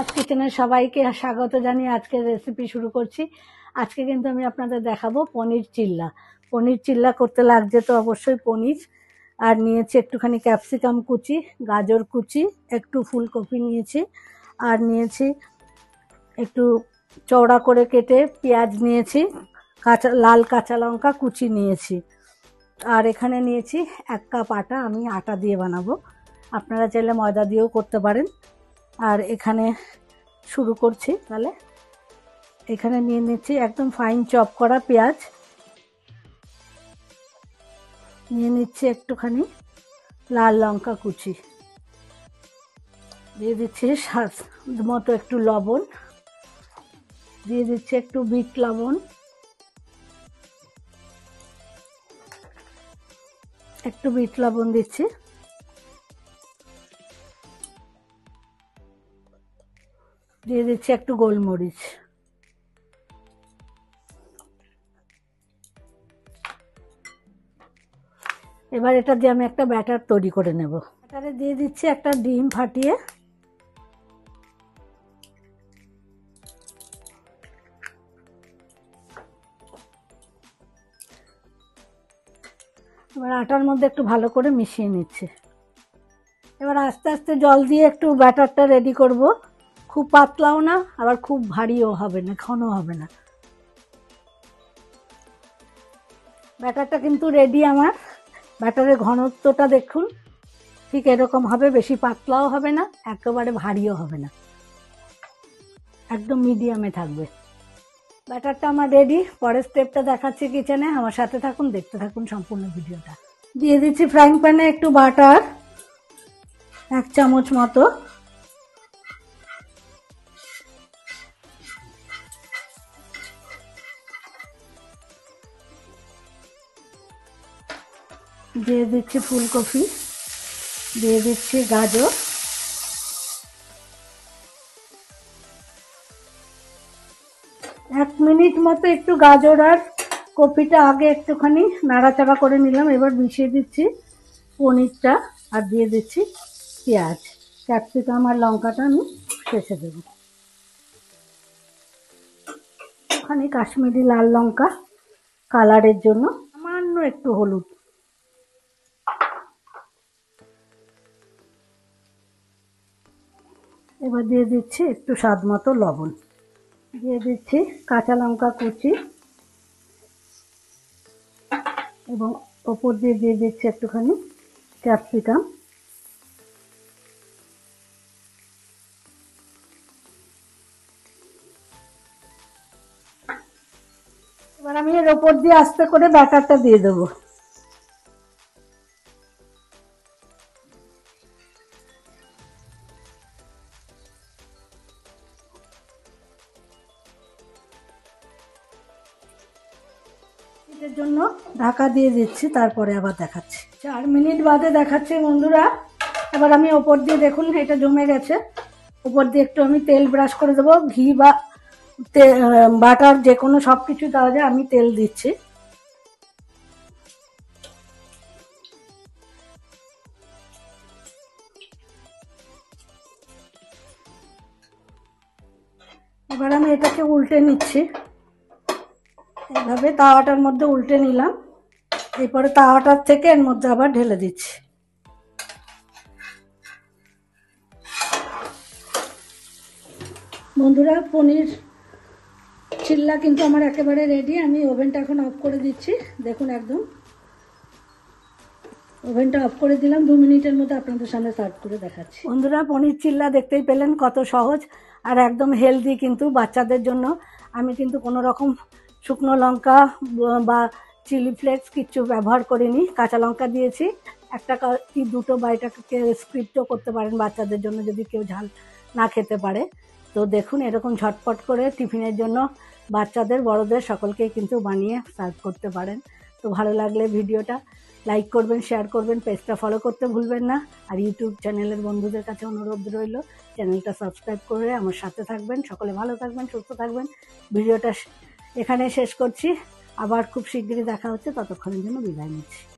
সোনাস কিচেনে সবাইকে স্বাগত জানিয়ে আজকের রেসিপি শুরু করছি। আজকে কিন্তু আমি আপনাদের দেখাবো পনির চিল্লা। পনির চিল্লা করতে লাগছে তো অবশ্যই পনির, আর নিয়েছি একটুখানি ক্যাপসিকাম কুচি, গাজর কুচি, একটু ফুলকপি নিয়েছি, আর নিয়েছি একটু চওড়া করে কেটে পেঁয়াজ নিয়েছি, লাল কাঁচা লঙ্কা কুচি নিয়েছি, আর এখানে নিয়েছি 1 কাপ আটা। আমি আটা দিয়ে বানাবো, আপনারা চাইলে ময়দা দিয়েও করতে পারেন। আর এখানে শুরু করছি তাহলে। এখানে নিয়ে নিচ্ছি একদম ফাইন চপ করা পেঁয়াজ, নিয়ে নিচ্ছি একটুখানি লাল লঙ্কা কুচি, দিয়ে দিচ্ছি স্বাদ মতো একটু লবণ, দিয়ে দিচ্ছি একটু বিট লবণ, একটু বিট লবণ দিচ্ছি, দিয়ে দিচ্ছি একটু গোলমরিচ। এবার এটা দিয়ে আমি একটা ব্যাটার তৈরি করে নেব। ব্যাটারে দিয়ে দিচ্ছি একটা ডিম ফাটিয়ে, এবার আটার মধ্যে একটু ভালো করে মিশিয়ে নিচ্ছি। এবার আস্তে আস্তে জল দিয়ে একটু ব্যাটারটা রেডি করব। খুব পাতলাও না, আবার খুব ভারীও হবে না, ঘন হবে না। ব্যাটারটা কিন্তু রেডি আমার। ব্যাটারের ঘনত্বটা দেখুন, ঠিক এরকম হবে, বেশি পাতলাও হবে না, একেবারে ভারীও হবে না, একদম মিডিয়ামে থাকবে। ব্যাটারটা আমার রেডি। পরের স্টেপটা দেখাচ্ছি কিচেনে, আমার সাথে থাকুন, দেখতে থাকুন সম্পূর্ণ ভিডিওটা। দিয়ে দিচ্ছি ফ্রাইং প্যানে একটু বাটার, 1 চামচ মতো, দিয়ে দিচ্ছি ফুলকপি, দিয়ে দিচ্ছি গাজর, এক মিনিট মতো একটু গাজর আর কপিটা আগে একটুখানি নাড়াচাড়া করে নিলাম। এবার মিশিয়ে দিচ্ছি পনিরটা, আর দিয়ে দিচ্ছি পেঁয়াজ, ক্যাপসিকাম আর লঙ্কাটা আমি শেষে দেবো। ওখানে কাশ্মীরি লাল লঙ্কা কালারের জন্য, সামান্য একটু হলুদ, এবার দিয়ে দিচ্ছি একটু স্বাদ মতো লবণ, দিয়ে দিচ্ছি কাঁচা লঙ্কা কুচি, এবং ওপর দিয়ে দিয়ে দিচ্ছি একটুখানি ক্যাপসিকাম। এবার আমি এর ওপর দিয়ে আস্তে করে ব্যাটারটা দিয়ে দেবো। এর জন্য ঢাকা দিয়ে দিচ্ছি, তারপরে আবার দেখাচ্ছি। 4 মিনিট বাদে দেখাচ্ছি বন্ধুরা। এবার আমি ওপর দিয়ে দেখুন এটা জমে গেছে, ওপর দিয়ে একটু আমি তেল ব্রাশ করে দেবো। ঘি বা বাটার যে কোনো সব কিছু দেওয়া যায়, আমি তেল দিচ্ছি। এবার আমি এটাকে উল্টে নিচ্ছি, এইভাবে তাওয়াটার মধ্যে উল্টে নিলাম। এরপরে তাওয়াটার থেকে এর মধ্যে আবার ঢেলে দিচ্ছি। বন্ধুরা, পনির চিল্লা কিন্তু আমার একেবারে রেডি। আমি ওভেনটা এখন অফ করে দিচ্ছি। দেখুন একদম ওভেনটা অফ করে দিলাম। 2 মিনিটের মধ্যে আপনাদের সামনে সার্ভ করে দেখাচ্ছি। বন্ধুরা, পনির চিল্লা দেখতেই পেলেন কত সহজ আর একদম হেলদি। কিন্তু বাচ্চাদের জন্য আমি কিন্তু কোনো রকম শুকনো লঙ্কা বা চিলি ফ্লেক্স কিচ্ছু ব্যবহার করিনি, কাঁচা লঙ্কা দিয়েছি একটা কি দুটো, বা এটাকে স্ক্রিপ্টও করতে পারেন বাচ্চাদের জন্য যদি কেউ ঝাল না খেতে পারে। তো দেখুন এরকম ঝটপট করে টিফিনের জন্য বাচ্চাদের বড়দের সকলকেই কিন্তু বানিয়ে সার্ভ করতে পারেন। তো ভালো লাগলে ভিডিওটা লাইক করবেন, শেয়ার করবেন, পেজটা ফলো করতে ভুলবেন না। আর ইউটিউব চ্যানেলের বন্ধুদের কাছে অনুরোধ রইল, চ্যানেলটা সাবস্ক্রাইব করে আমার সাথে থাকবেন। সকলে ভালো থাকবেন, সুস্থ থাকবেন। ভিডিওটা এখানে শেষ করছি, আবার খুব শিগগিরই দেখা হচ্ছে, ততক্ষণের জন্য বিদায় নিচ্ছি।